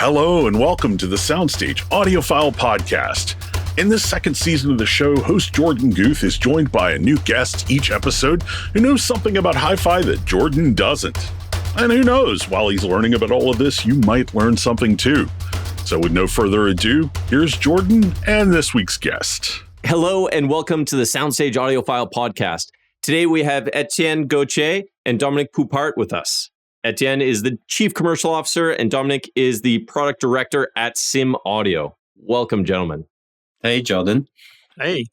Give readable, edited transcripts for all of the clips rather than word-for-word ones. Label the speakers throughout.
Speaker 1: Hello and welcome to the Soundstage Audiophile Podcast. In this second season of the show, host Jorden Guth is joined by a new guest each episode who knows something about hi-fi that Jorden doesn't. And who knows, while he's learning about all of this, you might learn something too. So with no further ado, here's Jorden and this week's guest.
Speaker 2: Hello and welcome to the Soundstage Audiophile Podcast. Today we have Étienne Gautier and Dominique Poupart with us. Étienne is the Chief Commercial Officer and Dominique is the Product Director at Simaudio. Welcome, gentlemen.
Speaker 3: Hey, Jorden.
Speaker 4: Hey.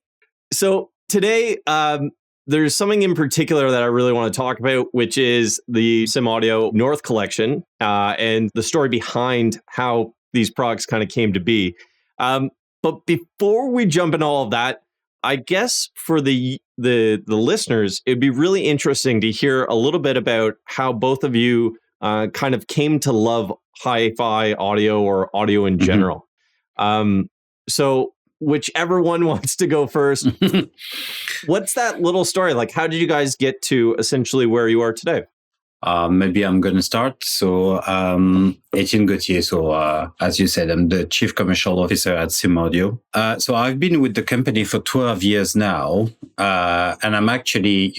Speaker 2: So today, there's something in particular that I really want to talk about, which is the Simaudio North Collection and the story behind how these products kind of came to be. But before we jump into all of that, I guess for the listeners, it'd be really interesting to hear a little bit about how both of you kind of came to love hi-fi audio or audio in general. So whichever one wants to go first, what's that little story? Like, how did you guys get to essentially where you are today?
Speaker 3: Maybe I'm going to start. So, Étienne Gautier. So, as you said, I'm the Chief Commercial Officer at Simaudio. So I've been with the company for 12 years now. And I'm actually,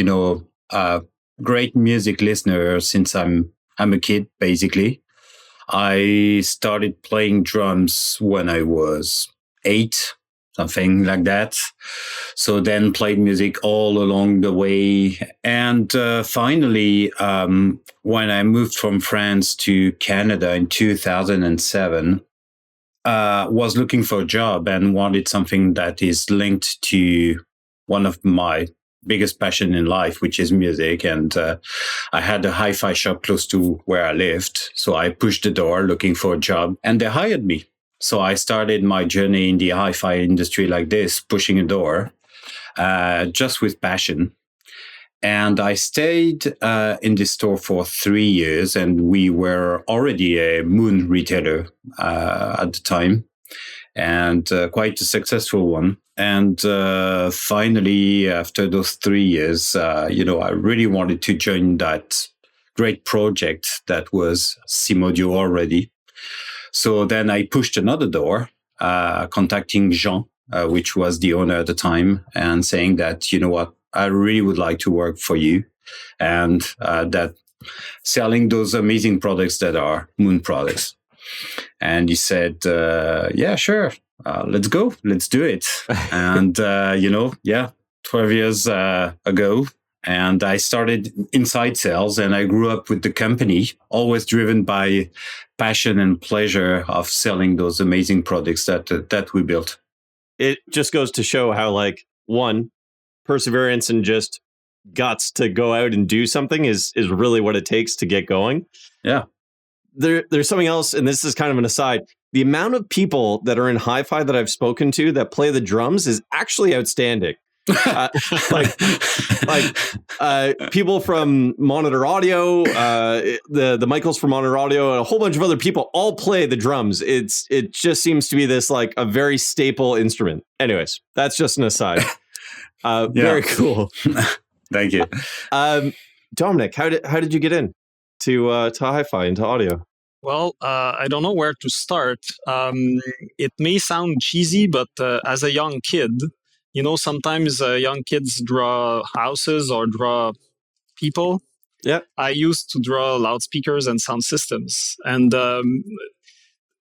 Speaker 3: a great music listener since I'm a kid, basically. I started playing drums when I was 8, something like that. So then played music all along the way. And finally, when I moved from France to Canada in 2007, was looking for a job and wanted something that is linked to one of my biggest passion in life, which is music. And I had a hi-fi shop close to where I lived. So I pushed the door looking for a job and they hired me. So I started my journey in the hi-fi industry like this, pushing a door, just with passion. And I stayed in this store for 3 years, and we were already a Moon retailer at the time, and quite a successful one. And finally, after those 3 years, I really wanted to join that great project that was Simaudio already. So then I pushed another door, contacting Jean, which was the owner at the time, and saying that, you know what, I really would like to work for you, and that selling those amazing products that are Moon products. And he said, yeah, sure, let's go, let's do it. And, 12 years ago, and I started inside sales, and I grew up with the company, always driven by passion and pleasure of selling those amazing products that we built.
Speaker 2: It just goes to show how, one, perseverance and just guts to go out and do something is really what it takes to get going.
Speaker 3: Yeah.
Speaker 2: There's something else, and this is kind of an aside. The amount of people that are in hi-fi that I've spoken to that play the drums is actually outstanding. People from Monitor Audio, the Michaels from Monitor Audio, and a whole bunch of other people all play the drums. It just seems to be this a very staple instrument. Anyways, that's just an aside. Very cool.
Speaker 3: Thank you.
Speaker 2: Dominic, how did you get in to hi-fi, into audio?
Speaker 4: Well, I don't know where to start. It may sound cheesy, but as a young kid, sometimes young kids draw houses or draw people.
Speaker 2: Yeah.
Speaker 4: I used to draw loudspeakers and sound systems, and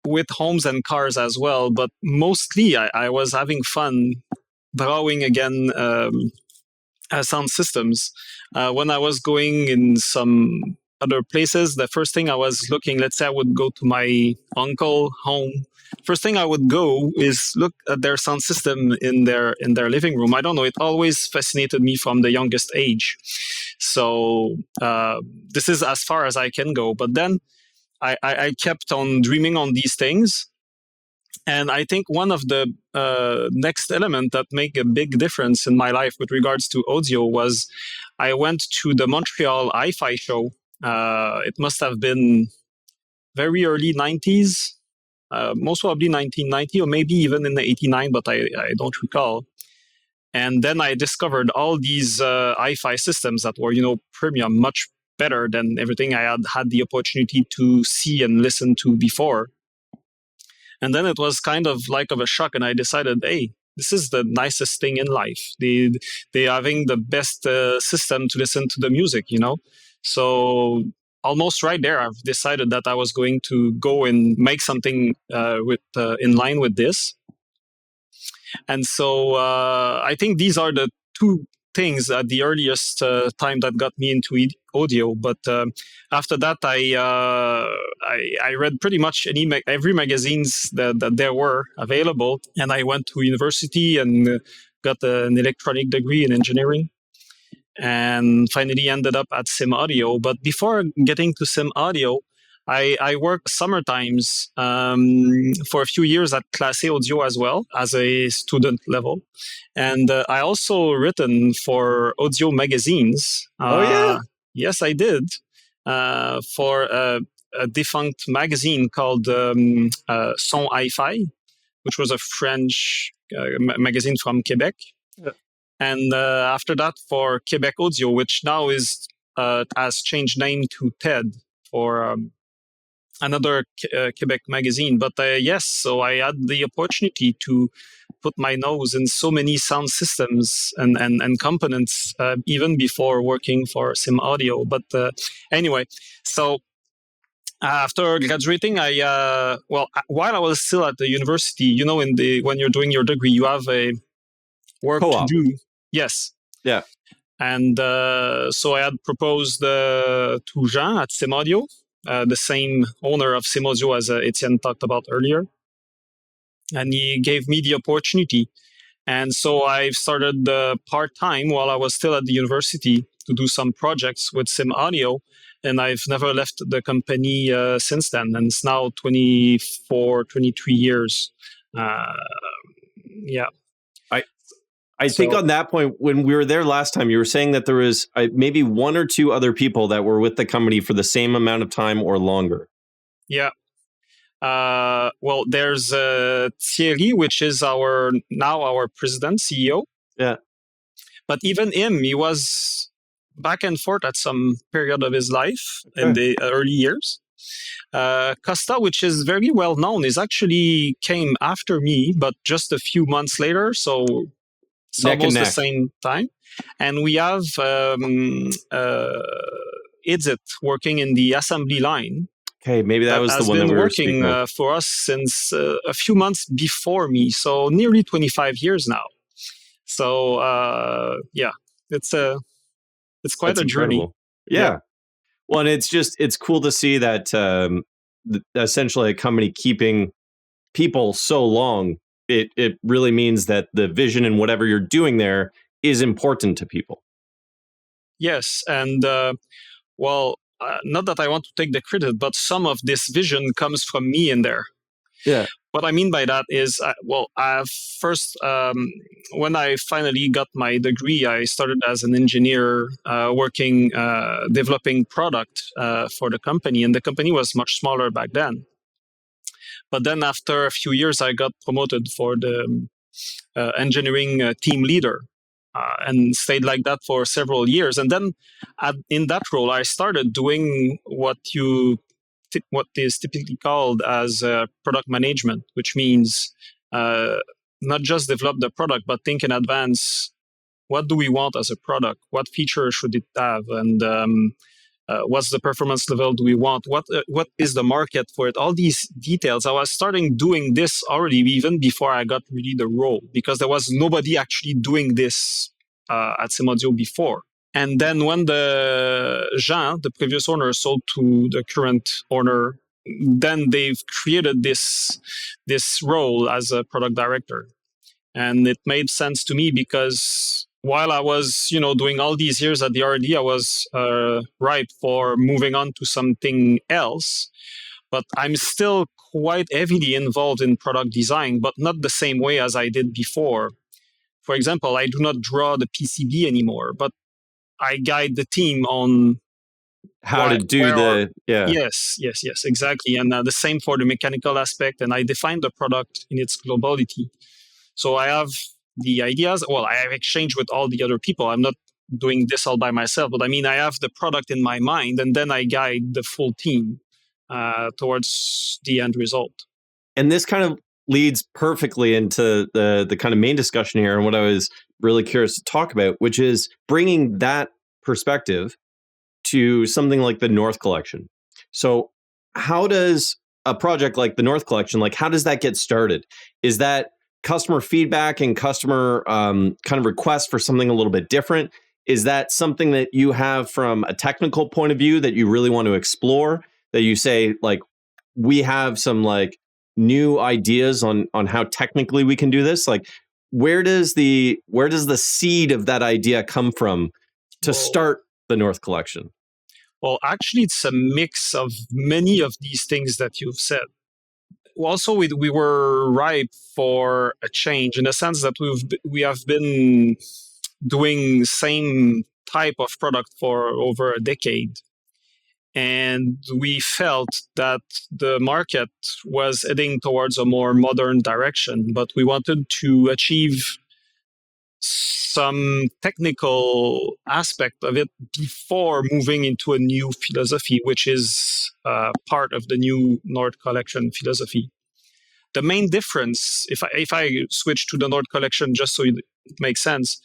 Speaker 4: with homes and cars as well. But mostly I was having fun drawing again sound systems. When I was going in some other places, the first thing I was looking, let's say I would go to my uncle home. First thing I would go is look at their sound system in their living room. I don't know. It always fascinated me from the youngest age. So this is as far as I can go. But then I kept on dreaming on these things. And I think one of the next element that make a big difference in my life with regards to audio was I went to the Montreal Hi-Fi show. It must have been very early 90s. Most probably 1990 or maybe even in the 89, but I don't recall. And then I discovered all these hi-fi systems that were, premium, much better than everything I had the opportunity to see and listen to before. And then it was kind of like of a shock, and I decided, hey, this is the nicest thing in life. They having the best system to listen to the music, So almost right there, I've decided that I was going to go and make something in line with this. And so I think these are the two things at the earliest time that got me into audio. But after that, I read pretty much every magazines that there were available, and I went to university and got an electronic degree in engineering, and finally ended up at Simaudio. But before getting to Simaudio, I worked summer times for a few years at Classe Audio as well as a student level. And I also written for audio magazines.
Speaker 2: Oh, yeah?
Speaker 4: Yes, I did. For a defunct magazine called Son Hi-Fi, which was a French magazine from Quebec. Yeah. And after that for Quebec Audio, which now has changed name to TED for another Quebec magazine. But yes, so I had the opportunity to put my nose in so many sound systems and components even before working for Simaudio. But anyway, so after graduating, while I was still at the university, when you're doing your degree, you have a work
Speaker 2: Co-op.
Speaker 4: to do. Yes.
Speaker 2: Yeah.
Speaker 4: And so I had proposed to Jean at Simaudio, the same owner of Simaudio as Étienne talked about earlier. And he gave me the opportunity. And so I started part-time while I was still at the university to do some projects with Simaudio. And I've never left the company since then. And it's now 23 years. Yeah.
Speaker 2: I think on that point, when we were there last time, you were saying that there was maybe one or two other people that were with the company for the same amount of time or longer.
Speaker 4: Yeah. Well, there's Thierry, which is now our president, CEO.
Speaker 2: Yeah.
Speaker 4: But even him, he was back and forth at some period of his life in the early years. Costa, which is very well known, actually came after me, but just a few months later. So it's almost the same time. And we have Idzit working in the assembly line.
Speaker 2: Okay, maybe that was the one that we were speaking of.
Speaker 4: Has been working for us since a few months before me, so nearly 25 years now. So yeah, it's quite a journey.
Speaker 2: Yeah. Well, and it's cool to see that essentially a company keeping people so long. It really means that the vision and whatever you're doing there is important to people.
Speaker 4: Yes, and not that I want to take the credit, but some of this vision comes from me in there.
Speaker 2: Yeah.
Speaker 4: What I mean by that is, when I finally got my degree, I started as an engineer working, developing product for the company, and the company was much smaller back then. But then after a few years, I got promoted for the engineering team leader and stayed like that for several years. And then in that role, I started doing what is typically called as product management, which means not just develop the product, but think in advance, what do we want as a product? What features should it have? And what's the performance level do we want? What is the market for it? All these details. I was starting doing this already even before I got really the role, because there was nobody actually doing this at Simaudio before. And then when Jean, the previous owner, sold to the current owner, then they've created this role as a product director. And it made sense to me because while I was, doing all these years at the R&D, I was ripe for moving on to something else. But I'm still quite heavily involved in product design, but not the same way as I did before. For example, I do not draw the PCB anymore, but I guide the team on
Speaker 2: how to do
Speaker 4: Yes, exactly. And the same for the mechanical aspect. And I define the product in its globality. So I have the ideas. Well, I have exchanged with all the other people. I'm not doing this all by myself, but I have the product in my mind, and then I guide the full team towards the end result.
Speaker 2: And this kind of leads perfectly into the kind of main discussion here and what I was really curious to talk about, which is bringing that perspective to something like the North Collection. So how does a project like the North Collection, like how does that get started? Is that customer feedback and customer kind of requests for something a little bit different? Is that something that you have from a technical point of view that you really want to explore, that you say, like, we have some like new ideas on how technically we can do this? Like, where does the seed of that idea come from to start the North Collection?
Speaker 4: Well, actually, it's a mix of many of these things that you've said. Also, we were ripe for a change in the sense that we have been doing same type of product for over a decade. And we felt that the market was heading towards a more modern direction, but we wanted to achieve some technical aspect of it before moving into a new philosophy, which is part of the new North Collection philosophy. The main difference, if I switch to the North Collection just so it makes sense,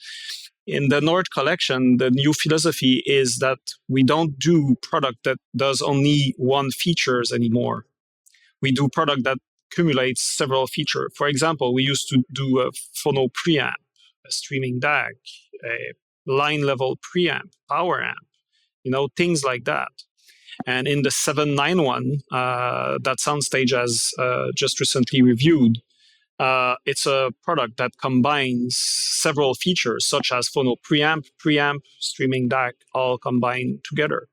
Speaker 4: in the North Collection, the new philosophy is that we don't do product that does only one features anymore. We do product that accumulates several features. For example, we used to do a phono preamp, a streaming DAC, a line level preamp, power amp, things like that. And in the 791, that Soundstage has just recently reviewed, it's a product that combines several features such as phono preamp, streaming DAC, all combined together.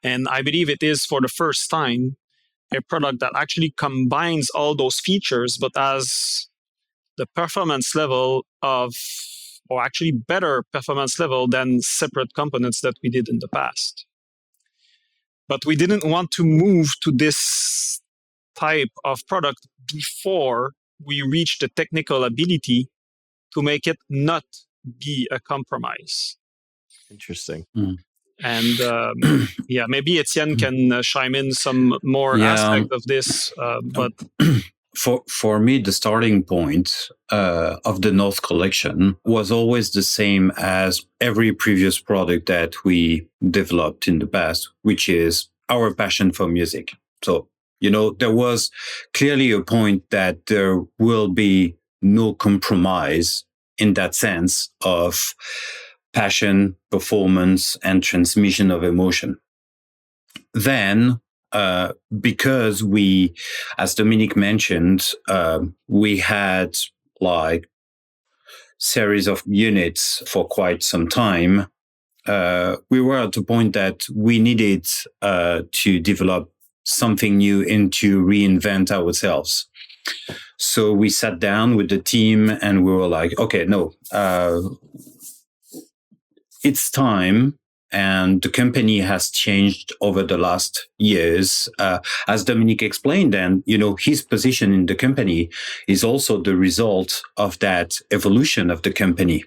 Speaker 4: And I believe it is for the first time a product that actually combines all those features, but has the performance level or actually better performance level than separate components that we did in the past. But we didn't want to move to this type of product before we reach the technical ability to make it not be a compromise.
Speaker 2: Interesting.
Speaker 4: And maybe Étienne can chime in some more aspect of this. But
Speaker 3: for me, the starting point of the North Collection was always the same as every previous product that we developed in the past, which is our passion for music. So, there was clearly a point that there will be no compromise in that sense of passion, performance, and transmission of emotion. Then, because we, as Dominique mentioned, we had like series of units for quite some time. We were at the point that we needed to develop something new and to reinvent ourselves. So we sat down with the team and we were like, okay, no, it's time. And the company has changed over the last years. As Dominique explained, and, his position in the company is also the result of that evolution of the company,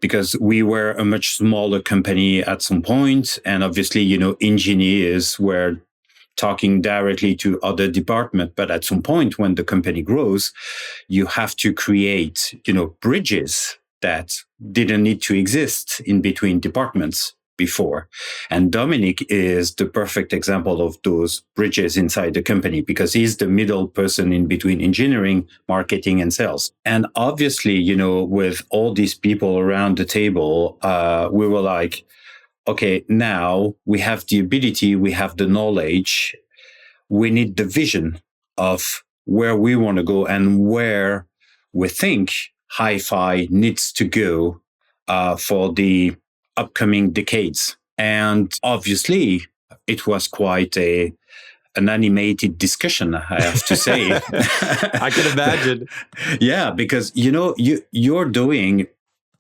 Speaker 3: because we were a much smaller company at some point. And obviously, engineers were talking directly to other departments. But at some point when the company grows, you have to create, bridges that didn't need to exist in between departments before. And Dominique is the perfect example of those bridges inside the company, because he's the middle person in between engineering, marketing, and sales. And obviously, with all these people around the table, we were like, okay, now we have the ability, we have the knowledge, we need the vision of where we want to go and where we think hi-fi needs to go for the upcoming decades. And obviously, it was quite an animated discussion, I have to say.
Speaker 2: I can imagine.
Speaker 3: Yeah, because, you're doing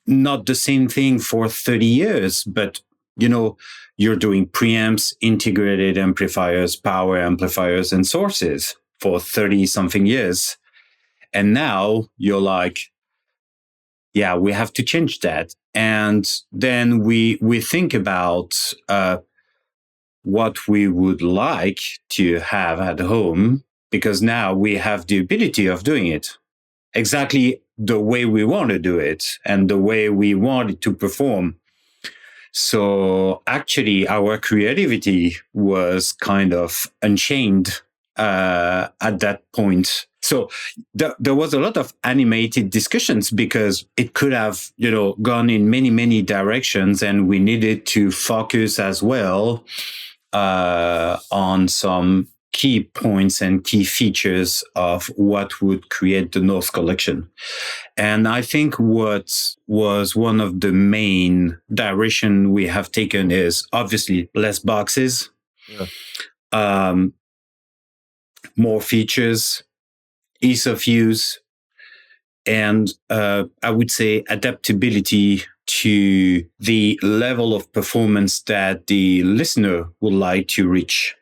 Speaker 3: not the same thing for 30 years, but, you're doing preamps, integrated amplifiers, power amplifiers, and sources for 30-something years. And now you're like, yeah, we have to change that. And then we think about what we would like to have at home, because now we have the ability of doing it exactly the way we want to do it and the way we want it to perform. So actually, our creativity was kind of unchained at that point. So there was a lot of animated discussions because it could have, gone in many, many directions, and we needed to focus as well on some key points and key features of what would create the North Collection. And I think what was one of the main direction we have taken is obviously less boxes, more features, ease of use, and I would say adaptability to the level of performance that the listener would like to reach.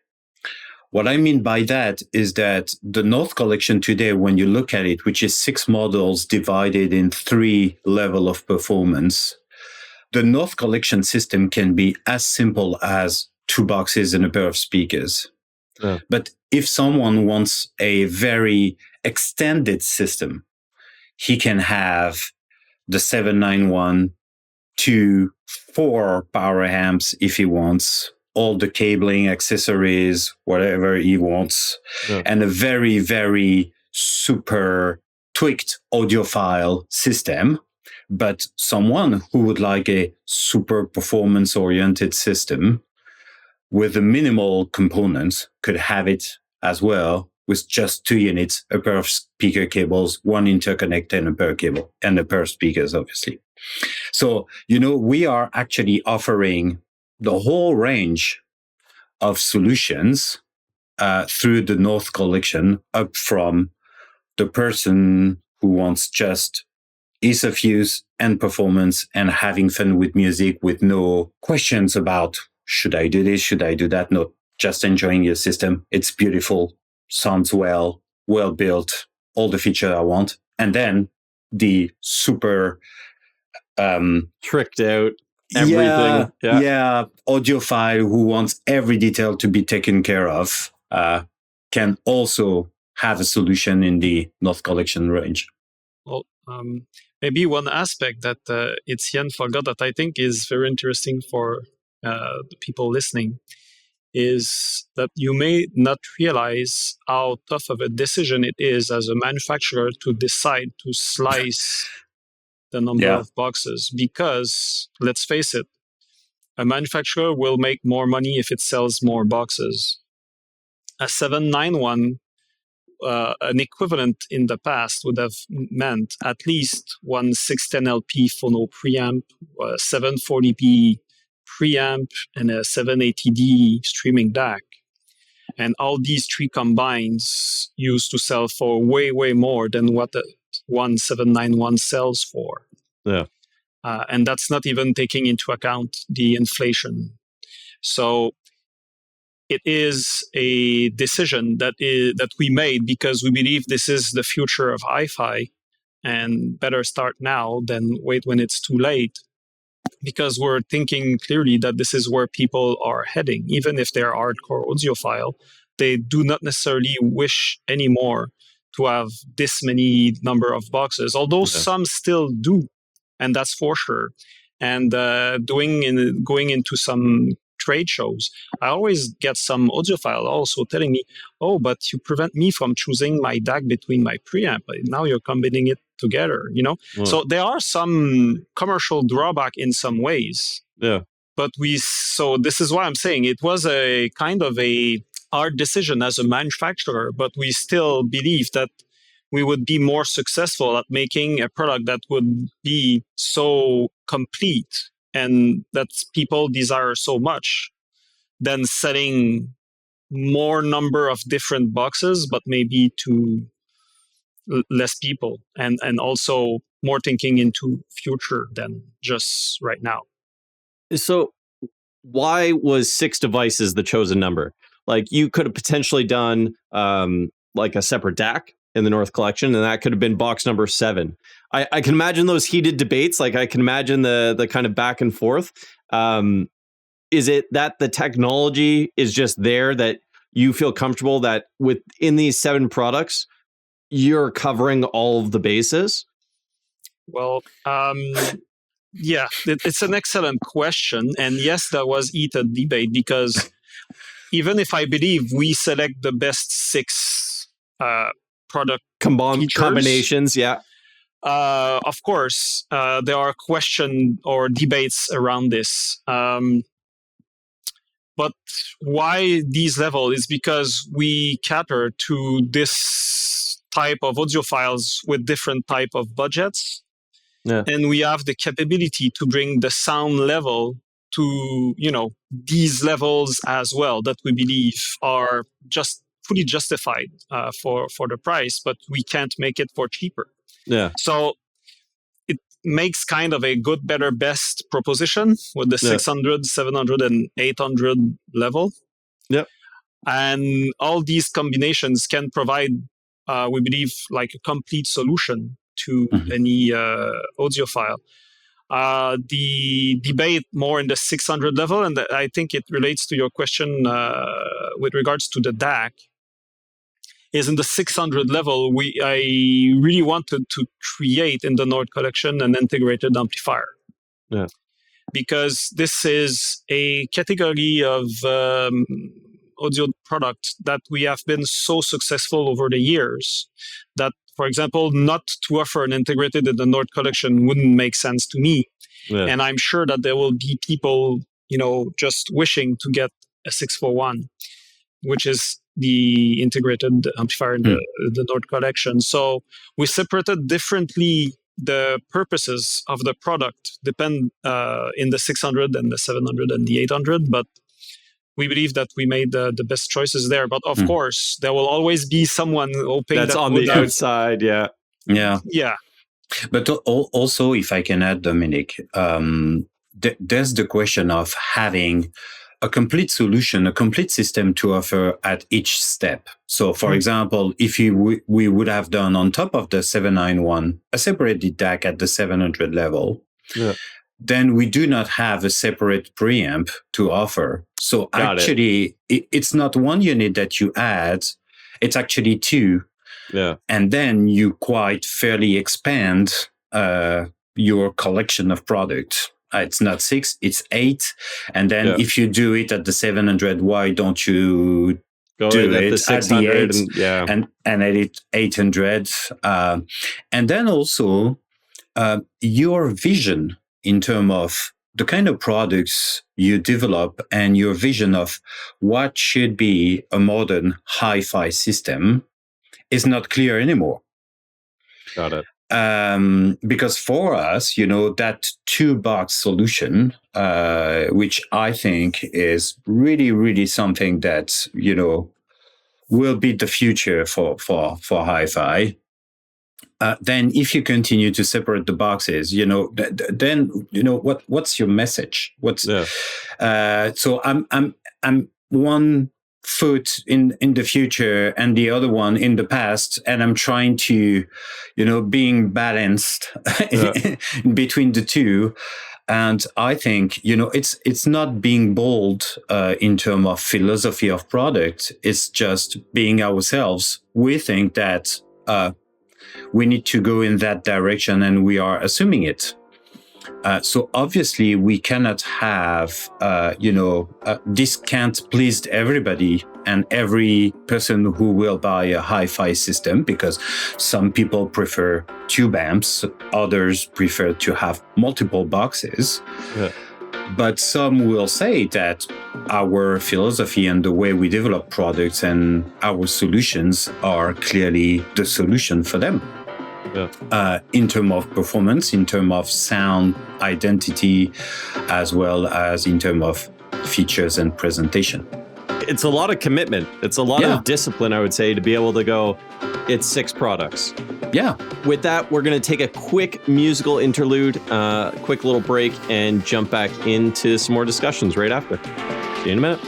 Speaker 3: What I mean by that is that the North Collection today, when you look at it, which is 6 models divided in 3 levels of performance, the North Collection system can be as simple as 2 boxes and a pair of speakers. Yeah. But if someone wants a very extended system, he can have the 791, 2, 4 power amps if he wants, all the cabling, accessories, whatever he wants, and a very, very super tweaked audiophile system. But someone who would like a super performance-oriented system with a minimal components could have it as well with just 2 units, a pair of speaker cables, 1 interconnect and a pair of cable, and a pair of speakers, obviously. So, we are actually offering the whole range of solutions through the North Collection, up from the person who wants just ease of use and performance and having fun with music with no questions about, should I do this, should I do that? No, just enjoying your system. It's beautiful, sounds well built, all the features I want. And then the super
Speaker 2: tricked out everything.
Speaker 3: Yeah. Audiophile who wants every detail to be taken care of can also have a solution in the North Collection range.
Speaker 4: Well, maybe one aspect that Étienne forgot that I think is very interesting for the people listening is that you may not realize how tough of a decision it is as a manufacturer to decide to slice the number of boxes, because let's face it, a manufacturer will make more money if it sells more boxes. A 791, an equivalent in the past would have meant at least one 610LP phono preamp, a 740p preamp, and a 780D streaming DAC. And all these 3 combines used to sell for way, way more than what the 1791 sells for.
Speaker 2: Yeah.
Speaker 4: And that's not even taking into account the inflation. So it is a decision that we made because we believe this is the future of hi-fi, and better start now than wait when it's too late, because we're thinking clearly that this is where people are heading. Even if they're hardcore audiophile, they do not necessarily wish anymore to have this many number of boxes, although some still do, and that's for sure. And going into some trade shows, I always get some audiophile also telling me, oh, but you prevent me from choosing my DAC between my preamp. Now you're combining it together, So there are some commercial drawback in some ways.
Speaker 2: Yeah.
Speaker 4: But so this is why I'm saying it was a kind of a hard decision as a manufacturer, but we still believe that we would be more successful at making a product that would be so complete and that people desire so much than setting more number of different boxes, but maybe to less people, and also more thinking into future than just right now.
Speaker 2: So why was 6 devices the chosen number? Like, you could have potentially done like a separate DAC in the North Collection, and that could have been box number 7. I can imagine those heated debates. Like, I can imagine the kind of back and forth. Is it that the technology is just there, that you feel comfortable that within these 7 products, you're covering all of the bases?
Speaker 4: Well, yeah, it's an excellent question. And yes, there was heated debate because even if I believe we select the best 6 product
Speaker 2: combinations, yeah.
Speaker 4: Of course, there are questions or debates around this. But why these levels is because we cater to this type of audiophiles with different type of budgets.
Speaker 2: Yeah.
Speaker 4: And we have the capability to bring the sound level to, these levels as well that we believe are just fully justified for the price, but we can't make it for cheaper.
Speaker 2: Yeah.
Speaker 4: So it makes kind of a good, better, best proposition with the 600, 700, and 800 level.
Speaker 2: Yep.
Speaker 4: And all these combinations can provide, we believe, like a complete solution to any audiophile. The debate more in the 600 level, and I think it relates to your question with regards to the DAC, is in the 600 level, I really wanted to create in the North Collection an integrated amplifier.
Speaker 2: Yeah.
Speaker 4: Because this is a category of audio product that we have been so successful over the years that, for example, not to offer an integrated in the North Collection wouldn't make sense to me. Yeah. And I'm sure that there will be people, just wishing to get a 641, which is the integrated amplifier in the North Collection. So we separated differently the purposes of the product, depend in the 600 and the 700 and the 800, but we believe that we made the best choices there. But of course, there will always be someone hoping
Speaker 2: that's on the outside. Yeah.
Speaker 3: Yeah.
Speaker 4: Yeah.
Speaker 3: But also, if I can add, Dominique, there's the question of having a complete solution, a complete system to offer at each step. So, for example, if we would have done on top of the 791 a separated DAC at the 700 level, then we do not have a separate preamp to offer. So actually, it's not one unit that you add, it's actually 2.
Speaker 2: Yeah.
Speaker 3: And then you quite fairly expand your collection of products. It's not 6, it's 8. And then if you do it at the 700, why don't you do it at the 8 and at it 800? And then also your vision in terms of the kind of products you develop and your vision of what should be a modern hi-fi system is not clear anymore.
Speaker 2: Got it.
Speaker 3: Because for us, that 2-box solution, which I think is really, really something that, will be the future for hi-fi. Then if you continue to separate the boxes, then, what's your message? So I'm one foot in the future and the other one in the past, and I'm trying to being balanced between the two. And I think it's not being bold in terms of philosophy of product, it's just being ourselves. We think that we need to go in that direction, and we are assuming it. So obviously we cannot have, this can't please everybody and every person who will buy a hi-fi system, because some people prefer tube amps, others prefer to have multiple boxes. Yeah. But some will say that our philosophy and the way we develop products and our solutions are clearly the solution for them. Yeah. In terms of performance, in terms of sound identity, as well as in terms of features and presentation.
Speaker 2: It's a lot of commitment. It's a lot of discipline, I would say, to be able to go, it's 6 products.
Speaker 3: Yeah.
Speaker 2: With that, we're going to take a quick musical interlude, quick little break, and jump back into some more discussions right after. See you in a minute.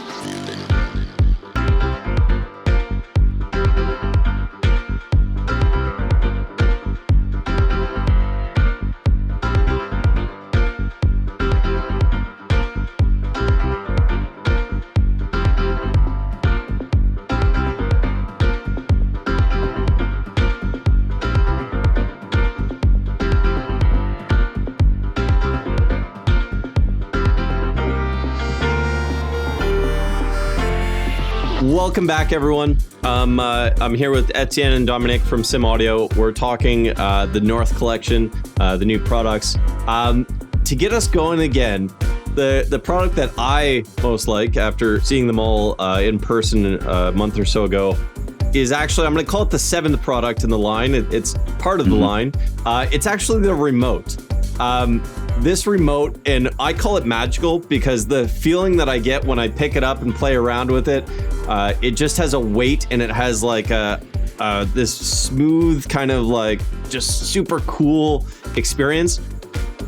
Speaker 2: Welcome back, everyone. I'm here with Étienne and Dominique from Simaudio. We're talking the North Collection, the new products. To get us going again, the product that I most like after seeing them all in person a month or so ago is actually, I'm going to call it the seventh product in the line. It's part of the line. It's actually the remote. This remote, and I call it magical because the feeling that I get when I pick it up and play around with it, it just has a weight, and it has like this smooth kind of like just super cool experience.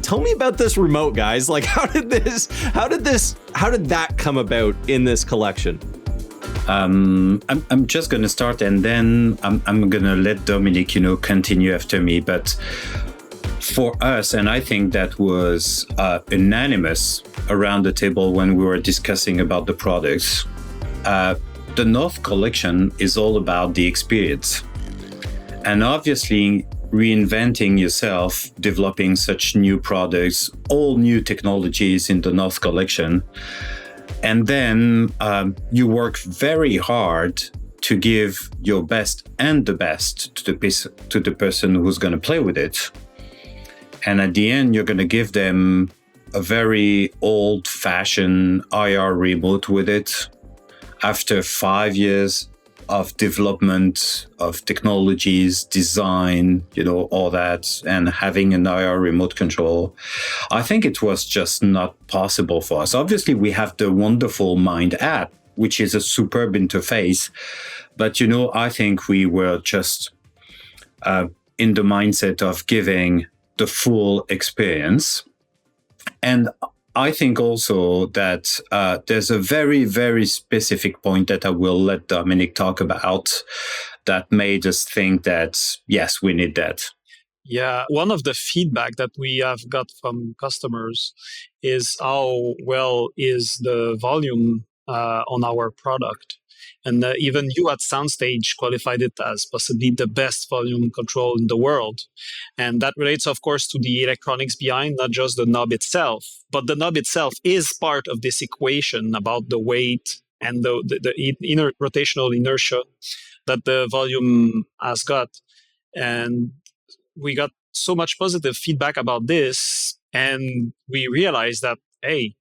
Speaker 2: Tell me about this remote, guys. Like, how did that come about in this collection?
Speaker 3: I'm just gonna start, and then I'm gonna let Dominique, continue after me. But for us, and I think that was unanimous around the table when we were discussing about the products. The North Collection is all about the experience, and obviously reinventing yourself, developing such new products, all new technologies in the North Collection. And then you work very hard to give your best and the best to the person who's going to play with it. And at the end, you're going to give them a very old-fashioned IR remote with it. After 5 years of development of technologies, design, all that, and having an IR remote control, I think it was just not possible for us. Obviously, we have the wonderful Mind app, which is a superb interface. But, I think we were just in the mindset of giving the full experience. And I think also that there's a very, very specific point that I will let Dominique talk about that made us think that, yes, we need that.
Speaker 4: Yeah, one of the feedback that we have got from customers is how well is the volume on our product. And even you at Soundstage qualified it as possibly the best volume control in the world. And that relates, of course, to the electronics behind, not just the knob itself. But the knob itself is part of this equation about the weight and the rotational inertia that the volume has got. And we got so much positive feedback about this. And we realized that, hey,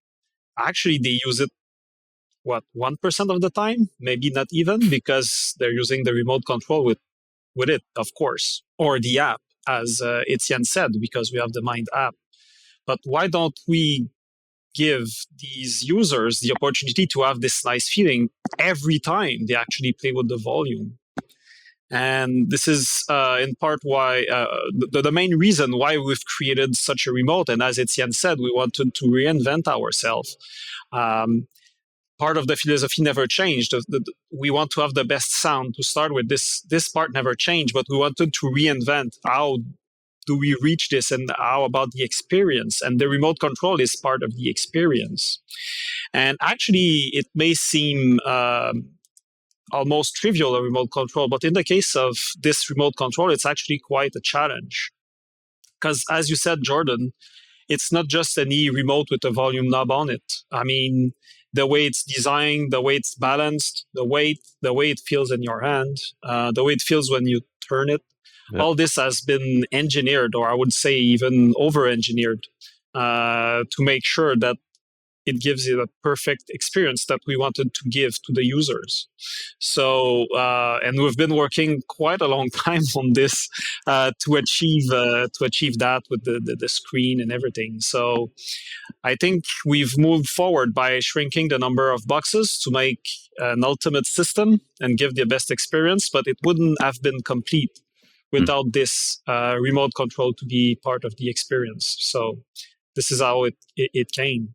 Speaker 4: actually they use it 1% of the time, maybe not even, because they're using the remote control with it, of course, or the app, as Étienne said, because we have the Mind app. But why don't we give these users the opportunity to have this nice feeling every time they actually play with the volume? And this is in part why the main reason why we've created such a remote. And as Étienne said, we wanted to reinvent ourselves. Part of the philosophy never changed. We want to have the best sound to start with. This part never changed, but we wanted to reinvent how do we reach this and how about the experience. And the remote control is part of the experience. And actually, it may seem almost trivial, a remote control, but in the case of this remote control, it's actually quite a challenge. Because as you said, Jorden, it's not just any remote with a volume knob on it. I mean, the way it's designed, the way it's balanced, the way it feels in your hand, the way it feels when you turn it. Yep. All this has been engineered, or I would say even over-engineered, to make sure that it gives you the perfect experience that we wanted to give to the users. So, and we've been working quite a long time on this to achieve that with the screen and everything. So, I think we've moved forward by shrinking the number of boxes to make an ultimate system and give the best experience, but it wouldn't have been complete without this remote control to be part of the experience. So, this is how it came.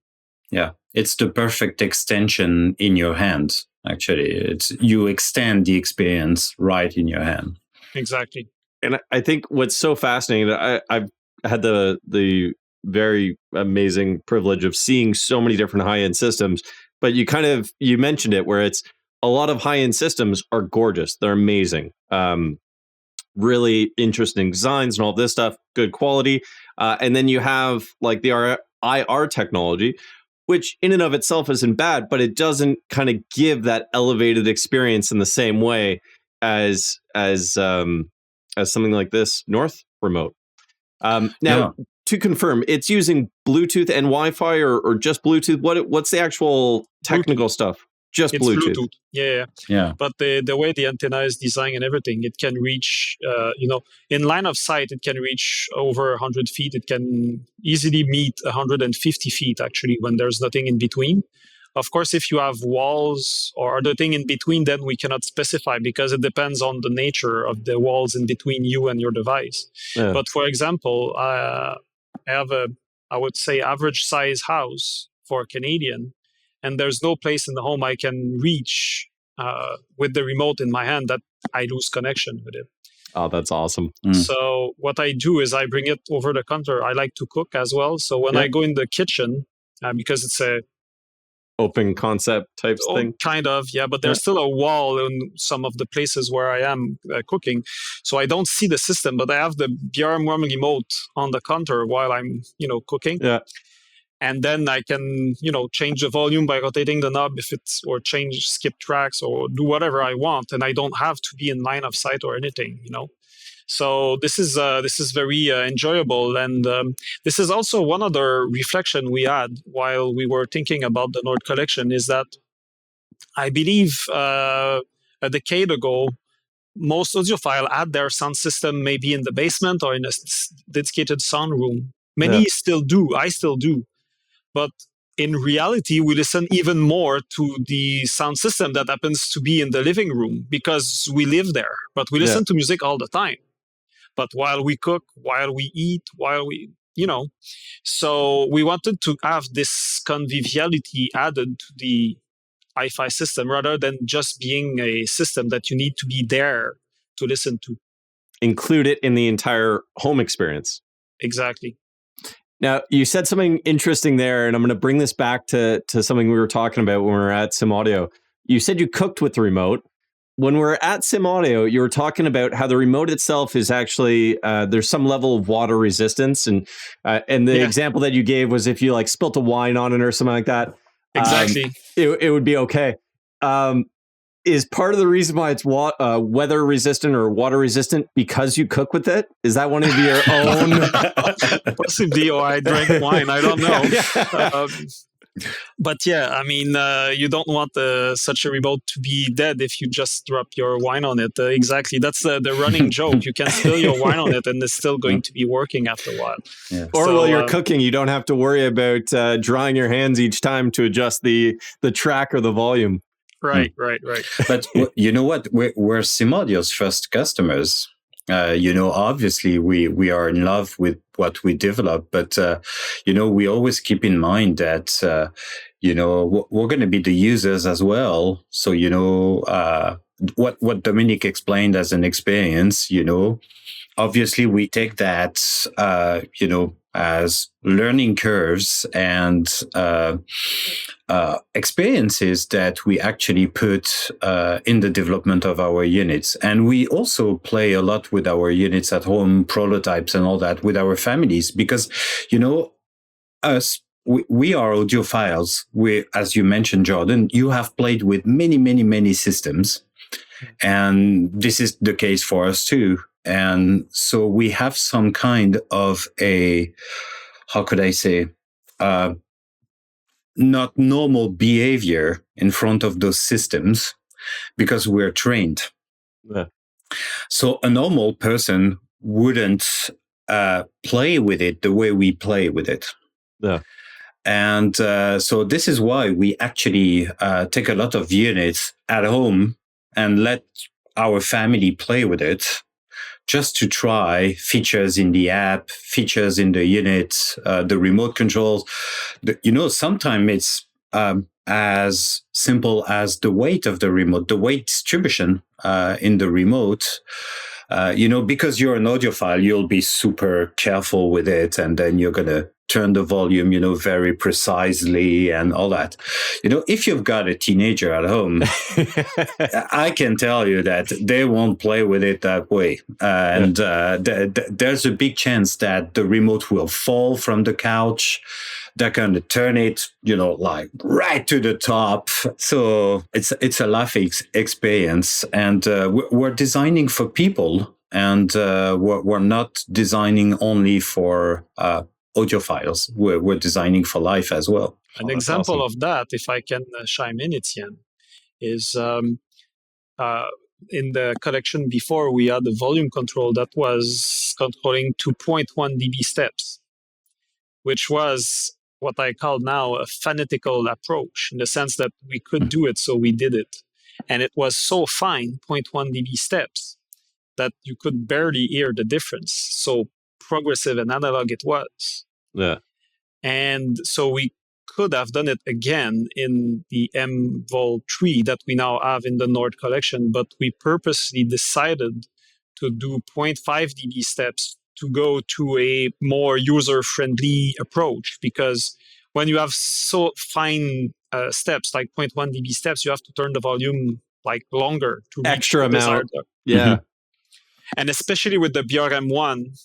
Speaker 3: Yeah, it's the perfect extension in your hand, actually. You extend the experience right in your hand.
Speaker 4: Exactly.
Speaker 2: And I think what's so fascinating, I've had the very amazing privilege of seeing so many different high-end systems, but you mentioned it, where it's a lot of high-end systems are gorgeous. They're amazing. Really interesting designs and all this stuff, good quality. And then you have like the IR technology, which in and of itself isn't bad, but it doesn't kind of give that elevated experience in the same way as something like this North remote. Now, to confirm, it's using Bluetooth and Wi-Fi or just Bluetooth? What's the actual technical stuff? Just
Speaker 4: it's
Speaker 2: Bluetooth.
Speaker 4: Yeah. But the way the antenna is designed and everything, it can reach, in line of sight, it can reach over 100 feet. It can easily meet 150 feet, actually, when there's nothing in between. Of course, if you have walls or other thing in between, then we cannot specify because it depends on the nature of the walls in between you and your device. Yeah. But for example, I have I would say, average size house for a Canadian, and there's no place in the home I can reach with the remote in my hand that I lose connection with it.
Speaker 2: Oh, that's awesome.
Speaker 4: So what I do is I bring it over the counter. I like to cook as well. So when I go in the kitchen, because it's a
Speaker 2: open concept type thing?
Speaker 4: Kind of, yeah. But there's still a wall in some of the places where I am cooking. So I don't see the system, but I have the BRM-1 remote on the counter while I'm, cooking.
Speaker 2: Yeah.
Speaker 4: And then I can, change the volume by rotating the knob or skip tracks or do whatever I want. And I don't have to be in line of sight or anything, So this is very enjoyable, and this is also one other reflection we had while we were thinking about the North Collection is that I believe a decade ago, most audiophile had their sound system maybe in the basement or in a dedicated sound room. Many still do. I still do. But in reality, we listen even more to the sound system that happens to be in the living room because we live there. But we listen to music all the time. But while we cook, while we eat, so we wanted to have this conviviality added to the hi-fi system rather than just being a system that you need to be there to listen to.
Speaker 2: Include it in the entire home experience.
Speaker 4: Exactly.
Speaker 2: Now, you said something interesting there, and I'm going to bring this back to something we were talking about when we were at Simaudio. You said you cooked with the remote. When we're at Simaudio, you were talking about how the remote itself is actually, there's some level of water resistance. And the example that you gave was if you spilt a wine on it or something like that.
Speaker 4: Exactly.
Speaker 2: It would be okay. Is part of the reason why it's weather resistant or water resistant because you cook with it? Is that one of your own?
Speaker 4: Possibly, or I drank wine. I don't know. But you don't want such a remote to be dead if you just drop your wine on it. Exactly. That's the running joke. You can spill your wine on it and it's still going to be working after a while.
Speaker 2: Yeah. Or while you're cooking, you don't have to worry about drying your hands each time to adjust the track or the volume.
Speaker 4: Right.
Speaker 3: But you know what? We're Simaudio's first customers. Obviously we are in love with what we develop, but, we always keep in mind that, we're going to be the users as well. So, what Dominique explained as an experience, obviously we take that, as learning curves and experiences that we actually put in the development of our units. And we also play a lot with our units at home, prototypes and all that with our families, because, we are audiophiles. As you mentioned, Jorden, you have played with many, many, many systems. And this is the case for us too. And so we have some kind of not normal behavior in front of those systems because we're trained. Yeah. So a normal person wouldn't play with it the way we play with it.
Speaker 2: Yeah.
Speaker 3: And so this is why we actually take a lot of units at home and let our family play with it, just to try features in the app, features in the unit, the remote controls. Sometimes it's as simple as the weight of the remote, the weight distribution in the remote. Because you're an audiophile, you'll be super careful with it, and then you're going to turn the volume, very precisely and all that. If you've got a teenager at home, I can tell you that they won't play with it that way. And there's a big chance that the remote will fall from the couch. They're going to turn it, like right to the top. So it's a life experience. And we're designing for people, and we're not designing only for audiophiles. We're designing for life as well.
Speaker 4: An example of that, if I can chime in, Étienne, is in the collection before, we had the volume control that was controlling 2.1 dB steps, which was what I call now a fanatical approach, in the sense that we could do it, so we did it. And it was so fine, 0.1 dB steps, that you could barely hear the difference. So progressive and analog it was.
Speaker 2: Yeah.
Speaker 4: And so we could have done it again in the M-Vol3 that we now have in the North Collection, but we purposely decided to do 0.5 dB steps to go to a more user-friendly approach, because when you have so fine steps, like 0.1 dB steps, you have to turn the volume like longer to
Speaker 2: extra amount. Yeah.
Speaker 4: Mm-hmm. And especially with the BRM-1,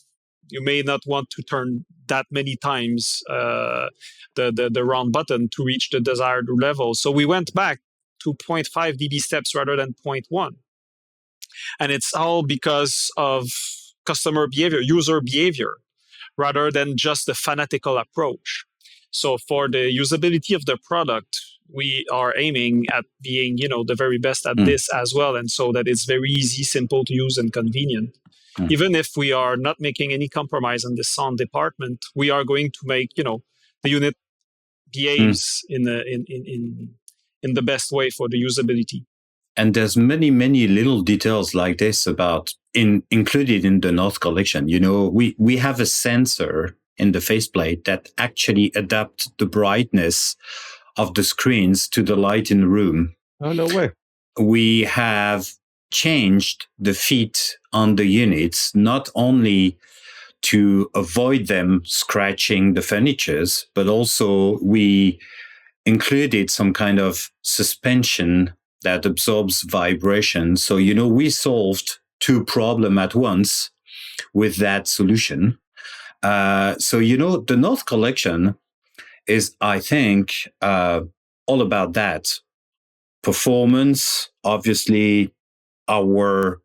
Speaker 4: you may not want to turn that many times the round button to reach the desired level. So we went back to 0.5 dB steps rather than 0.1. And it's all because of customer behavior, user behavior, rather than just the fanatical approach. So for the usability of the product, we are aiming at being, the very best at this as well. And so that it's very easy, simple to use, and convenient. Even if we are not making any compromise on the sound department, we are going to make, the unit behaves in the best way for the usability.
Speaker 3: And there's many, many little details like this included in the North Collection. We have a sensor in the faceplate that actually adapts the brightness of the screens to the light in the room.
Speaker 2: Oh, no way.
Speaker 3: We have changed the feet on the units, not only to avoid them scratching the furnitures, but also we included some kind of suspension that absorbs vibration. So, we solved two problems at once with that solution. So, the North Collection is, I think, all about that. Performance, obviously, our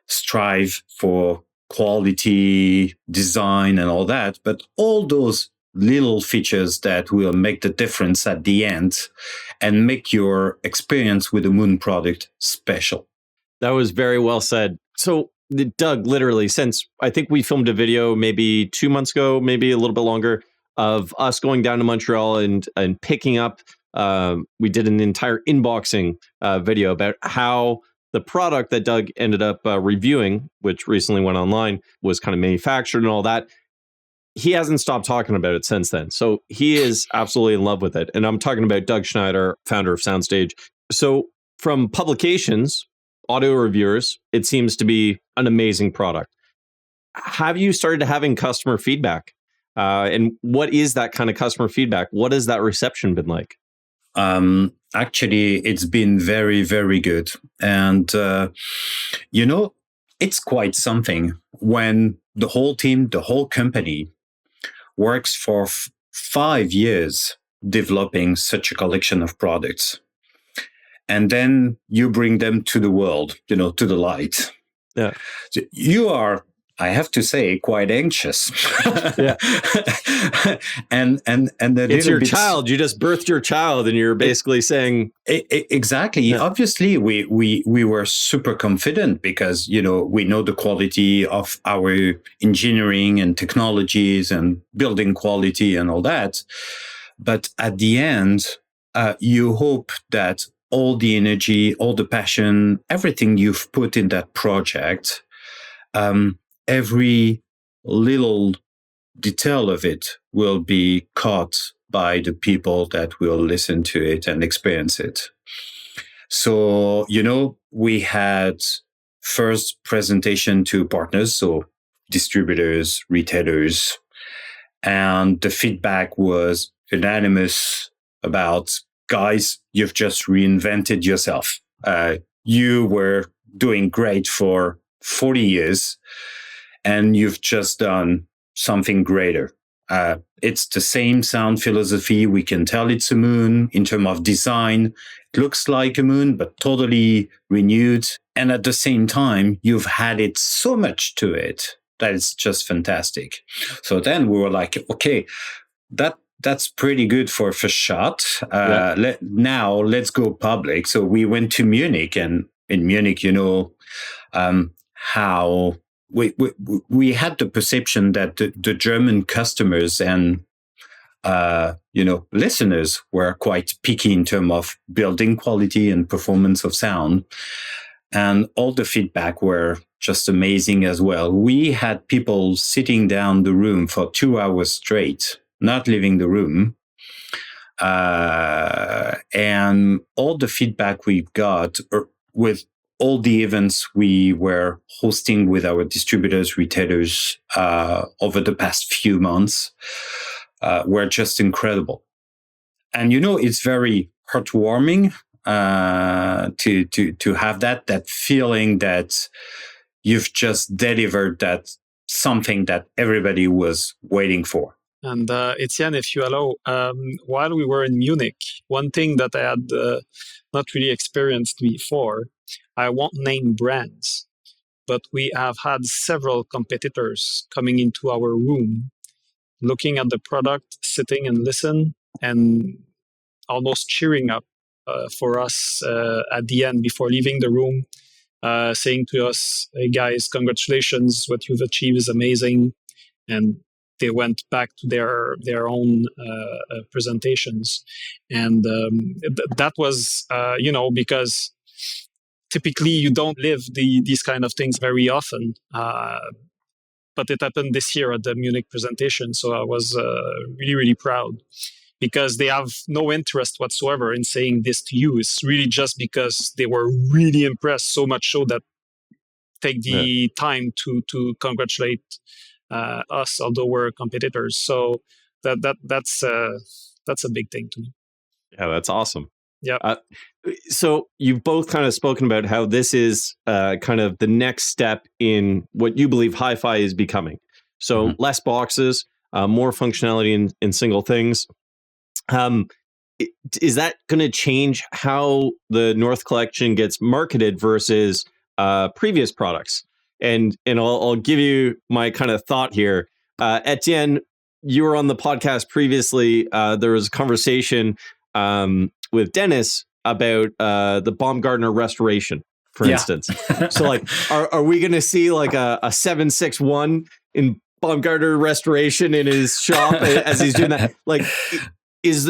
Speaker 3: strive for quality, design, and all that, but all those little features that will make the difference at the end and make your experience with the Moon product special.
Speaker 2: That was very well said. So, Doug, literally, since I think we filmed a video maybe 2 months ago, maybe a little bit longer, of us going down to Montreal and picking up, we did an entire unboxing video about how the product that Doug ended up reviewing, which recently went online, was kind of manufactured and all that. He hasn't stopped talking about it since then. So he is absolutely in love with it. And I'm talking about Doug Schneider, founder of Soundstage. So from publications, audio reviewers, it seems to be an amazing product. Have you started having customer feedback? And what is that kind of customer feedback? What has that reception been like?
Speaker 3: Actually, it's been very, very good. And, it's quite something when the whole team, the whole company works for 5 years developing such a collection of products. And then you bring them to the world, to the light.
Speaker 2: Yeah.
Speaker 3: So you are, I have to say, quite anxious.
Speaker 2: Yeah.
Speaker 3: and
Speaker 2: it's your child. You just birthed your child, and you're basically saying
Speaker 3: exactly. Yeah. Obviously, we were super confident because we know the quality of our engineering and technologies and building quality and all that. But at the end, you hope that all the energy, all the passion, everything you've put in that project, every little detail of it will be caught by the people that will listen to it and experience it. So, we had first presentation to partners, so distributors, retailers, And the feedback was unanimous about, guys, you've just reinvented yourself. You were doing great for 40 years, and you've just done something greater. It's the same sound philosophy. We can tell it's a moon in terms of design. It looks like a moon, but totally renewed. And at the same time, you've added so much to it that it's just fantastic. So then we were like, okay, that's pretty good for a first shot. Now let's go public. So we went to Munich, and in Munich, how we had the perception that the German customers and listeners were quite picky in terms of building quality and performance of sound, and all the feedback were just amazing as well. We had people sitting down the room for 2 hours straight, not leaving the room. And all the feedback we've got with all the events we were hosting with our distributors, retailers over the past few months were just incredible. And, it's very heartwarming to have that feeling that you've just delivered that something that everybody was waiting for.
Speaker 4: And Étienne, if you allow, while we were in Munich, one thing that I had not really experienced before, I won't name brands, but we have had several competitors coming into our room, looking at the product, sitting and listen, and almost cheering up for us at the end before leaving the room, saying to us, "Hey guys, congratulations, what you've achieved is amazing." And they went back to their own presentations. And that was, because typically you don't live these kind of things very often. But it happened this year at the Munich presentation. So I was really, really proud, because they have no interest whatsoever in saying this to you. It's really just because they were really impressed, so much so that take the time to congratulate us, although we're competitors. So that's a big thing to me.
Speaker 2: Yeah, that's awesome.
Speaker 4: Yeah.
Speaker 2: So you've both kind of spoken about how this is kind of the next step in what you believe hi-fi is becoming. So less boxes, more functionality in single things. Is that going to change how the North Collection gets marketed versus previous products? And I'll give you my kind of thought here. Étienne, you were on the podcast previously. There was a conversation with Dennis about the Baumgartner restoration, for instance. So, like, are we going to see like a 761 in Baumgartner restoration in his shop as he's doing that? Like, is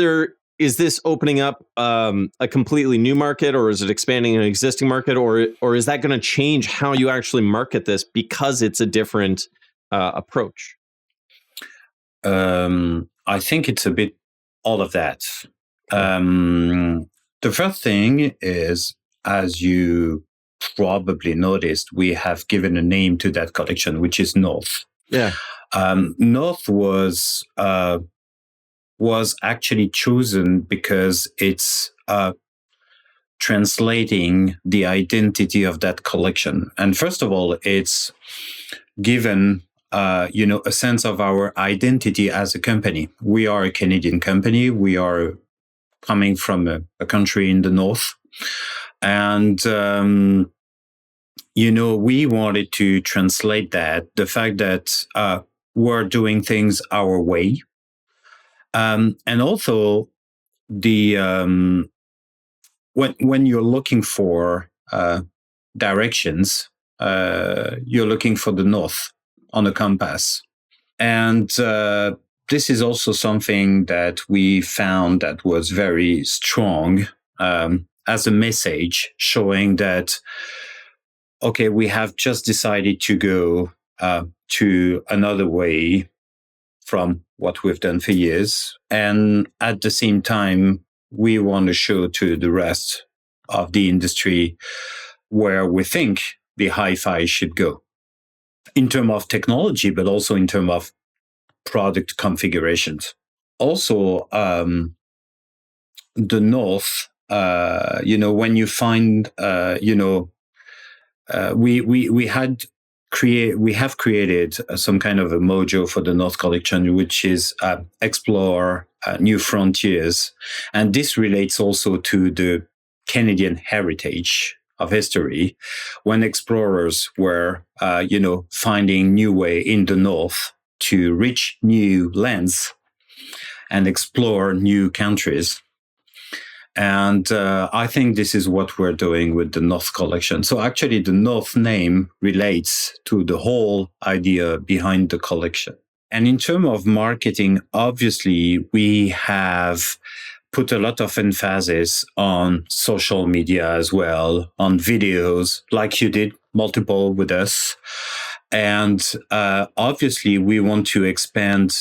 Speaker 2: this opening up a completely new market, or is it expanding an existing market, or is that going to change how you actually market this because it's a different approach?
Speaker 3: I think it's a bit all of that. The first thing is, as you probably noticed, we have given a name to that collection, which is North.
Speaker 2: Yeah.
Speaker 3: North was actually chosen because it's translating the identity of that collection. And first of all, it's given a sense of our identity as a company. We are a Canadian company. We are coming from a country in the north. And, we wanted to translate that, the fact that we're doing things our way. And also when you're looking for directions, you're looking for the north on a compass. And this is also something that we found that was very strong as a message, showing that, okay, we have just decided to go to another way from what we've done for years. And at the same time, we want to show to the rest of the industry where we think the hi-fi should go in terms of technology, but also in terms of product configurations. Also, the North, when you find, we have created some kind of a mojo for the North Collection, which is explore new frontiers. And this relates also to the Canadian heritage of history, when explorers were, finding new way in the North to reach new lands and explore new countries. And I think this is what we're doing with the North Collection. So actually, the North name relates to the whole idea behind the collection. And in terms of marketing, obviously, we have put a lot of emphasis on social media as well, on videos, like you did, multiple with us. And obviously, we want to expand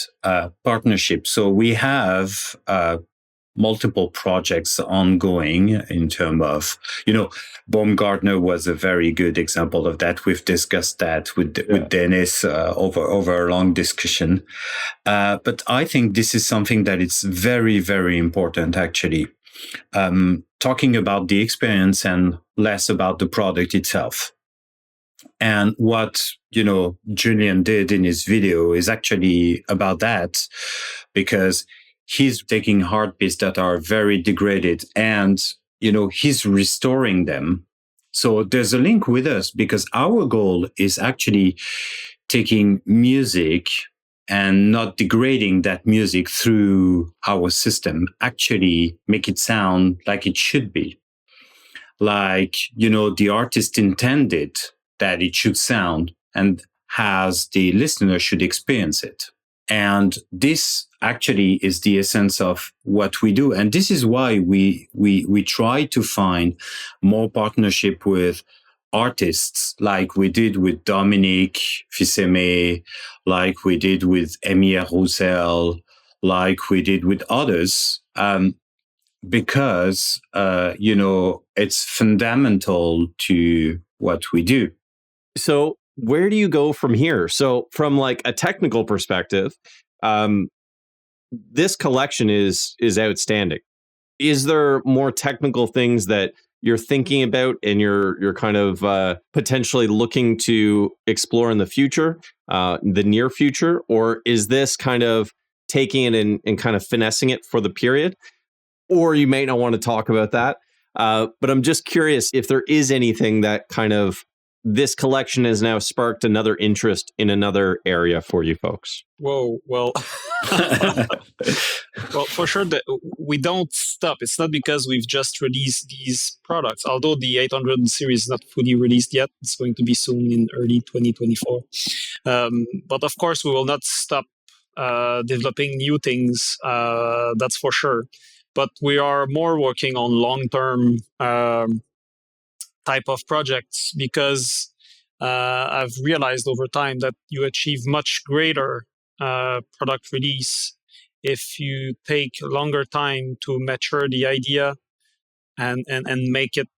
Speaker 3: partnerships. So we have multiple projects ongoing in terms of, Baumgartner was a very good example of that. We've discussed that with Dennis over a long discussion. But I think this is something that is very, very important, actually. Talking about the experience and less about the product itself. And what, Julian did in his video is actually about that, because he's taking heartbeats that are very degraded and, he's restoring them. So there's a link with us, because our goal is actually taking music and not degrading that music through our system, actually make it sound like it should be. Like, the artist intended that it should sound and as the listener should experience it. And this actually is the essence of what we do. And this is why we try to find more partnership with artists, like we did with Dominique Poupart, like we did with Emile Roussel, like we did with others, because, it's fundamental to what we do.
Speaker 2: So where do you go from here? So from like a technical perspective, this collection is outstanding. Is there more technical things that you're thinking about and you're kind of potentially looking to explore in the future, the near future? Or is this kind of taking it and kind of finessing it for the period? Or you may not want to talk about that. But I'm just curious if there is anything that kind of this collection has now sparked another interest in another area for you folks.
Speaker 4: Whoa, well, well, for sure that we don't stop. It's not because we've just released these products, although the 800 series is not fully released yet. It's going to be soon in early 2024. But of course, we will not stop developing new things. That's for sure. But we are more working on long-term type of projects, because I've realized over time that you achieve much greater product release if you take longer time to mature the idea and make it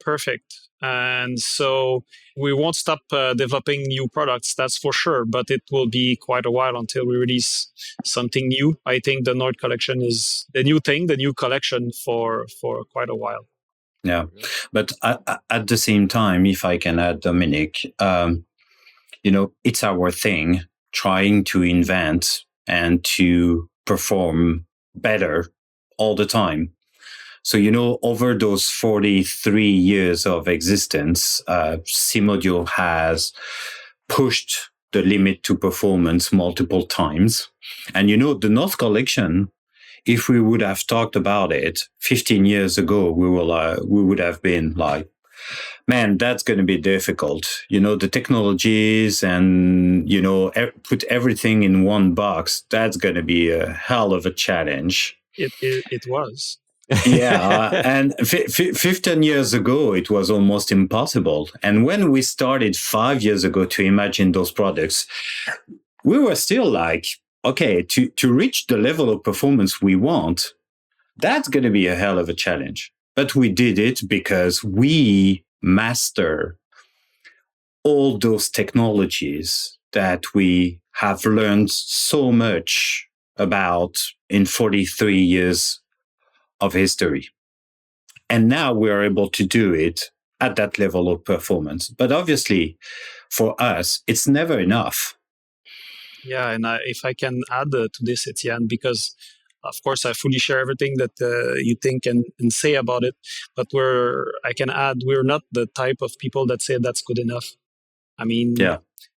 Speaker 4: perfect. And so we won't stop developing new products, that's for sure, but it will be quite a while until we release something new. I think the North Collection is the new thing, the new collection for quite a while.
Speaker 3: Yeah, but at the same time, if I can add, Dominique, it's our thing, trying to invent and to perform better all the time. So, over those 43 years of existence, Simaudio has pushed the limit to performance multiple times. And, the North Collection, if we would have talked about it 15 years ago, we would have been like, man, that's going to be difficult. The technologies and, put everything in one box. That's going to be a hell of a challenge.
Speaker 4: It was.
Speaker 3: Yeah. And 15 years ago, it was almost impossible. And when we started 5 years ago to imagine those products, we were still like, okay, to reach the level of performance we want, that's going to be a hell of a challenge. But we did it because we master all those technologies that we have learned so much about in 43 years of history. And now we are able to do it at that level of performance. But obviously, for us, it's never enough.
Speaker 4: Yeah, and if I can add to this, Étienne, because of course I fully share everything that you think and say about it, but I can add, we're not the type of people that say that's good enough. I mean,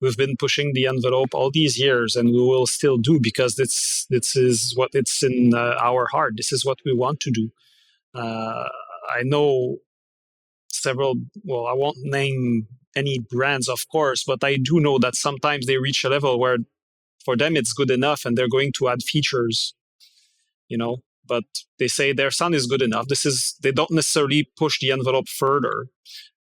Speaker 4: we've been pushing the envelope all these years, and we will still do, because this is what it's in our heart. This is what we want to do. I know several, well, I won't name any brands, of course, but I do know that sometimes they reach a level where for them it's good enough and they're going to add features, but they say their sound is good enough. They don't necessarily push the envelope further.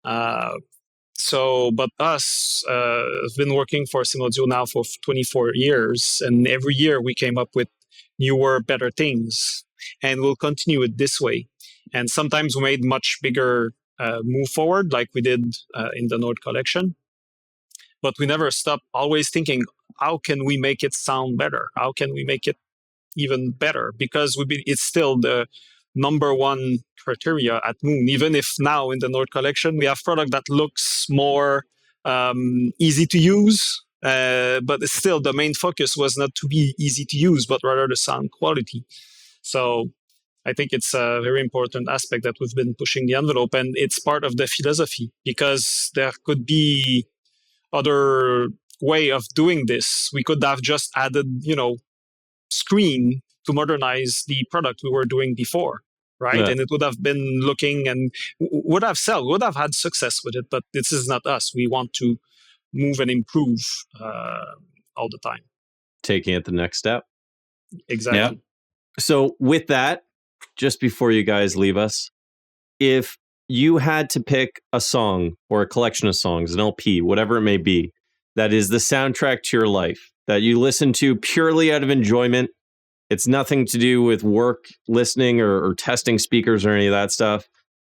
Speaker 4: But us have been working for Simaudio now for 24 years, and every year we came up with newer, better things, and we'll continue it this way. And sometimes we made much bigger move forward, like we did in the North Collection. But we never stop always thinking, how can we make it sound better? How can we make it even better? Because it's still the number one criteria at Moon. Even if now in the North Collection, we have product that looks more easy to use, but it's still the main focus was not to be easy to use, but rather the sound quality. So I think it's a very important aspect that we've been pushing the envelope, and it's part of the philosophy, because there could be other way of doing this. We could have just added, screen to modernize the product we were doing before, right? Yeah. And it would have been looking and would have had success with it, but this is not us. We want to move and improve all the time.
Speaker 2: Taking it the next step.
Speaker 4: Exactly. Yeah.
Speaker 2: So with that, just before you guys leave us, if you had to pick a song or a collection of songs, an LP, whatever it may be, that is the soundtrack to your life, that you listen to purely out of enjoyment, it's nothing to do with work, listening, or testing speakers or any of that stuff,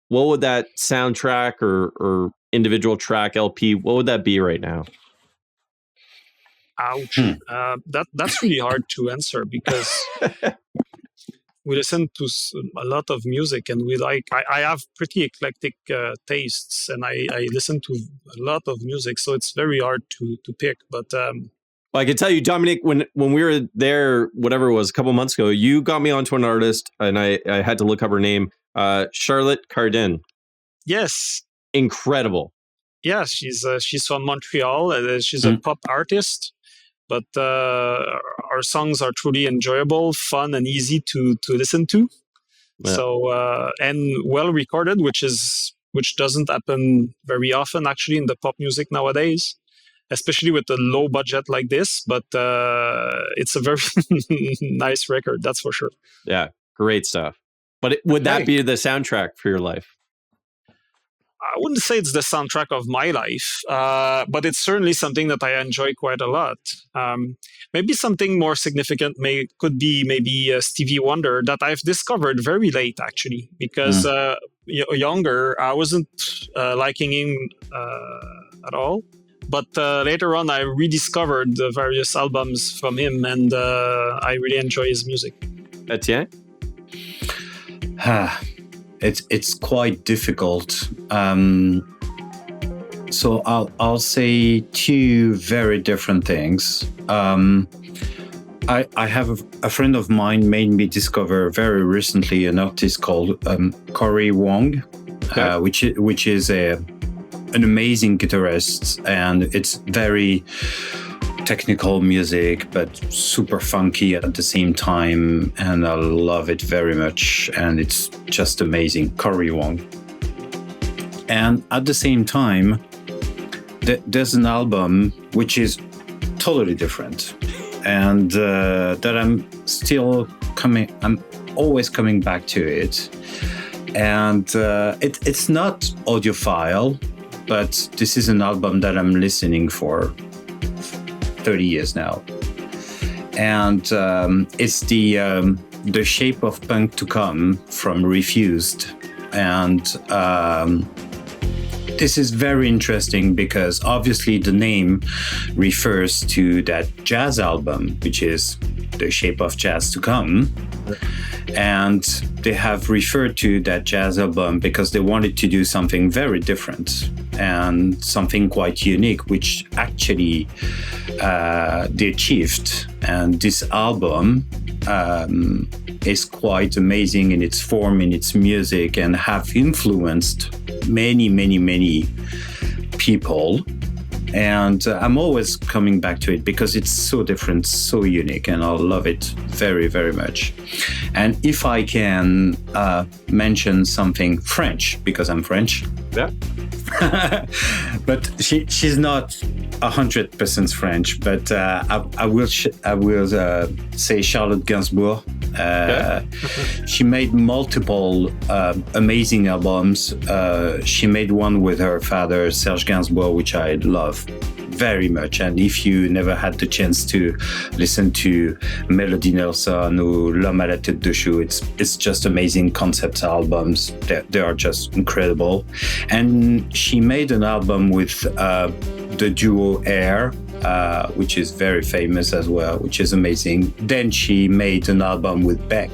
Speaker 2: what would that soundtrack or individual track LP, what would that be right now?
Speaker 4: Ouch. That's really hard to answer, because we listen to a lot of music, and I have pretty eclectic tastes, and I listen to a lot of music, so it's very hard to pick. But
Speaker 2: well, I can tell you, Dominique, when we were there, whatever it was, a couple months ago, you got me onto an artist, and I had to look up her name, Charlotte Cardin.
Speaker 4: Yes.
Speaker 2: Incredible.
Speaker 4: Yeah, she's from Montreal. She's a pop artist. But our songs are truly enjoyable, fun, and easy to listen to. Yeah. So and well recorded, which doesn't happen very often actually in the pop music nowadays, especially with a low budget like this. But it's a very nice record, that's for sure.
Speaker 2: Yeah, great stuff. But would that be the soundtrack for your life?
Speaker 4: I wouldn't say it's the soundtrack of my life, but it's certainly something that I enjoy quite a lot. Maybe something more significant could be maybe Stevie Wonder, that I've discovered very late, actually, because younger, I wasn't liking him at all. But later on, I rediscovered the various albums from him, and I really enjoy his music.
Speaker 2: Étienne?
Speaker 3: It's quite difficult. So I'll say two very different things. I have a friend of mine made me discover very recently an artist called Corey Wong, which is an amazing guitarist, and it's very technical music, but super funky at the same time, and I love it very much, and it's just amazing. Corey Wong. And at the same time, there's an album which is totally different, and that I'm always coming back to it. And it's not audiophile, but this is an album that I'm listening for 30 years now, and it's the Shape of Punk to Come from Refused, and this is very interesting because obviously the name refers to that jazz album, which is The Shape of Jazz to Come. And they have referred to that jazz album because they wanted to do something very different and something quite unique, which actually they achieved. And this album is quite amazing in its form, in its music, and have influenced many, many, many people. And I'm always coming back to it because it's so different, so unique, and I love it very, very much. And if I can mention something French, because I'm French.
Speaker 2: Yeah.
Speaker 3: But she's not 100% French, but I will say Charlotte Gainsbourg. She made multiple amazing albums. She made one with her father, Serge Gainsbourg, which I love very much. And if you never had the chance to listen to Melody Nelson or L'Homme à la tête de chou, it's just amazing concept albums. They are just incredible. And she made an album with the duo Air, which is very famous as well, which is amazing. Then she made an album with Beck,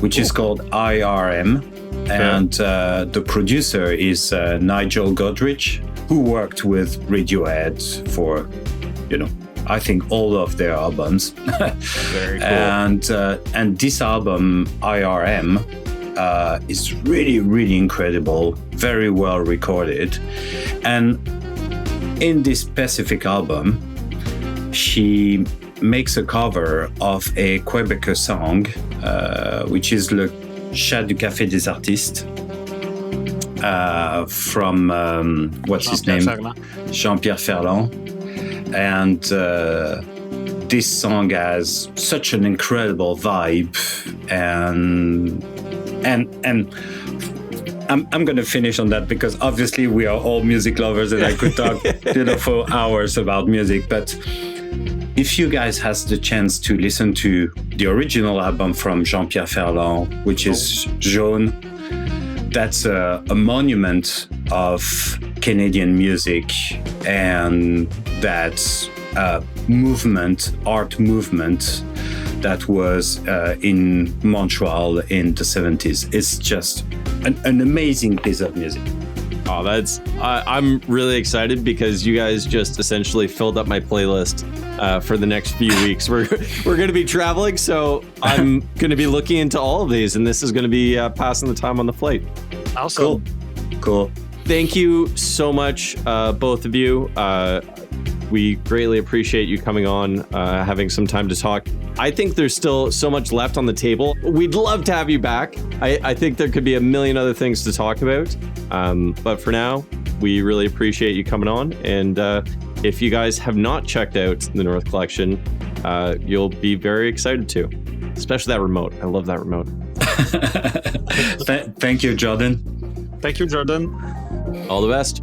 Speaker 3: which is called IRM. And the producer is Nigel Godrich, who worked with Radiohead for, I think all of their albums.
Speaker 2: Very cool.
Speaker 3: And this album, IRM, is really, really incredible, very well recorded. And in this specific album, she makes a cover of a Quebecer song, which is Le Chat du Café des Artistes, from, what's his name? Jean-Pierre Ferland. And this song has such an incredible vibe. And I'm going to finish on that because obviously we are all music lovers and I could talk for hours about music. But if you guys has the chance to listen to the original album from Jean-Pierre Ferland, which is Jaune, that's a monument of Canadian music and that art movement that was in Montreal in the 70s. It's just an amazing piece of music.
Speaker 2: Oh, I'm really excited because you guys just essentially filled up my playlist for the next few weeks. We're going to be traveling, so I'm going to be looking into all of these, and this is going to be passing the time on the flight.
Speaker 4: Awesome.
Speaker 3: Cool.
Speaker 2: Thank you so much, both of you. We greatly appreciate you coming on, having some time to talk. I think there's still so much left on the table. We'd love to have you back. I think there could be a million other things to talk about. But for now, we really appreciate you coming on. And if you guys have not checked out the North Collection, you'll be very excited to, especially that remote. I love that remote.
Speaker 3: Thank you, Jorden.
Speaker 4: Thank you, Jorden.
Speaker 2: All the best.